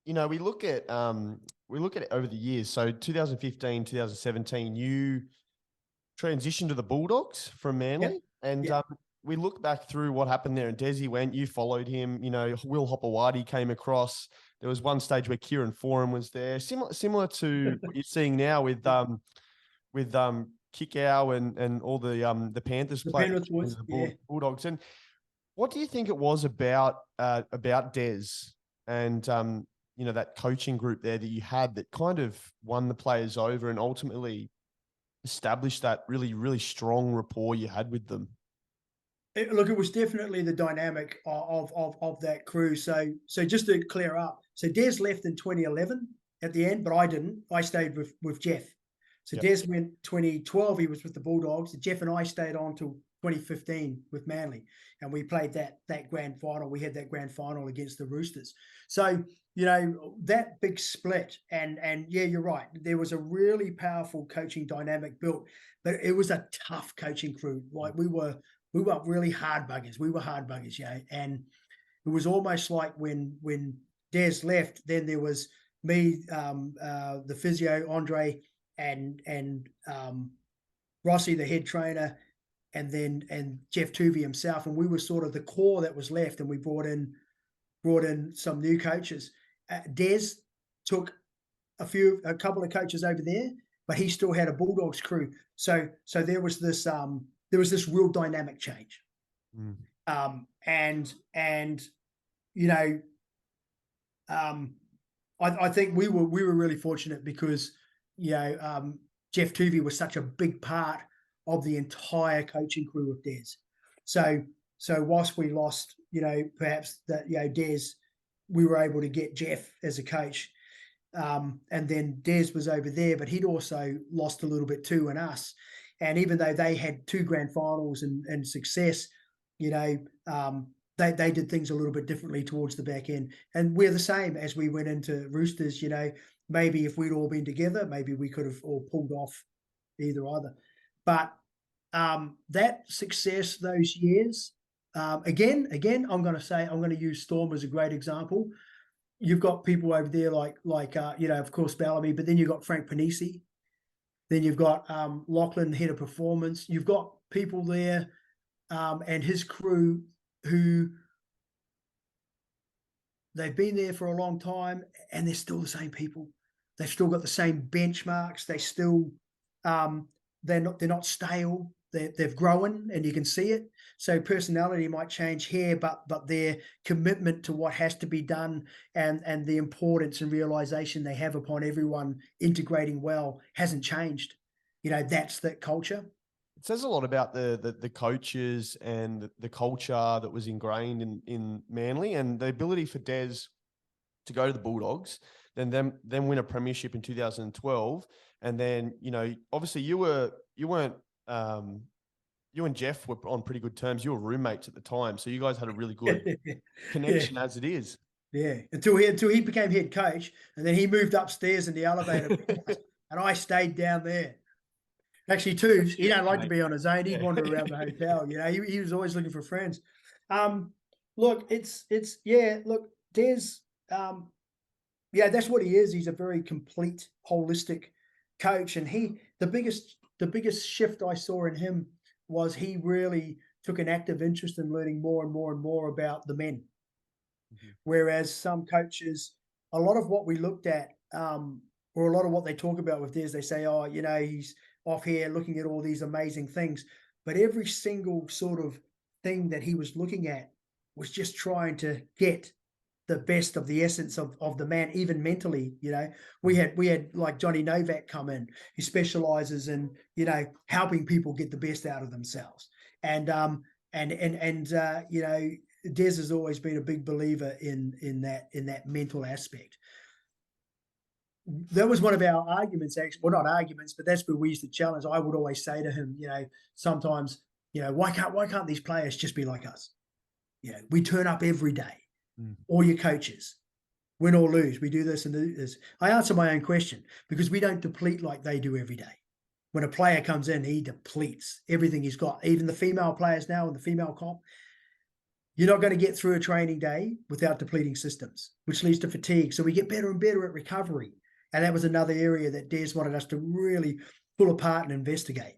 we look at it over the years. So 2015, 2017, you transitioned to the Bulldogs from Manly, and we look back through what happened there. And Desi went, you followed him. Will Hopewadi came across. There was one stage where Kieran Foran was there, similar to what you're seeing now with Kickow and all the Panthers players, the Bulldogs. And what do you think it was about Des and that coaching group there that you had that kind of won the players over and ultimately established that really, really strong rapport you had with them? Look, it was definitely the dynamic of that crew. So just to clear up, so Des left in 2011 at the end, but I didn't. I stayed with Jeff. So Des went 2012. He was with the Bulldogs. Jeff and I stayed on till 2015 with Manly, and we played that grand final. We had that grand final against the Roosters. So that big split, and yeah, you're right. There was a really powerful coaching dynamic built, but it was a tough coaching crew. Like we were really hard buggers. We were hard buggers, and it was almost like when Des left, then there was me, the physio, Andre, and Rossi, the head trainer, and Jeff Tuvey himself, and we were sort of the core that was left, and we brought in some new coaches. Des took a couple of coaches over there, but he still had a Bulldogs crew. So there was this real dynamic change. I think we were really fortunate because Jeff Tuvey was such a big part of the entire coaching crew of Des. So whilst we lost, perhaps that Des, we were able to get Jeff as a coach. And then Des was over there, but he'd also lost a little bit too in us. And even though they had 2 grand finals and success, they did things a little bit differently towards the back end. And we're the same as we went into Roosters. Maybe if we'd all been together, maybe we could have all pulled off either. But that success those years, again, I'm going to use Storm as a great example. You've got people over there like of course Bellamy, but then you've got Frank Panisi. Then you've got Lachlan, head of performance. You've got people there and his crew who they've been there for a long time, and they're still the same people. They've still got the same benchmarks. They still they're not stale. They've grown, and you can see it. So personality might change here, but their commitment to what has to be done and the importance and realization they have upon everyone integrating well hasn't changed. That's that culture. It says a lot about the coaches and the culture that was ingrained in Manly, and the ability for Des to go to the Bulldogs, then win a premiership in 2012, and then obviously you weren't. You and Jeff were on pretty good terms. You were roommates at the time, so you guys had a really good connection as it is. Yeah, until he became head coach, and then he moved upstairs in the elevator, and I stayed down there. Actually, too, he don't like to be on his own. He'd wander around the hotel. He was always looking for friends. Look, look, Des, that's what he is. He's a very complete, holistic coach, and the biggest shift I saw in him was he really took an active interest in learning more and more and more about the men. Whereas some coaches, a lot of what we looked at, or a lot of what they talk about with Des, they say, he's off here looking at all these amazing things. But every single sort of thing that he was looking at was just trying to get the best of the essence of the man, even mentally. We had like Johnny Novak come in, who specializes in helping people get the best out of themselves, and Des has always been a big believer in that mental aspect. That was one of our arguments, actually. Well, not arguments, but that's where we used to challenge. I would always say to him, sometimes, why can't these players just be like us? We turn up every day. All your coaches, win or lose, we do this and do this. I answer my own question because we don't deplete like they do every day. When a player comes in, he depletes everything he's got. Even the female players now in the female comp, You're not going to get through a training day without depleting systems, which leads to fatigue. So we get better and better at recovery. And that was another area that Des wanted us to really pull apart and investigate.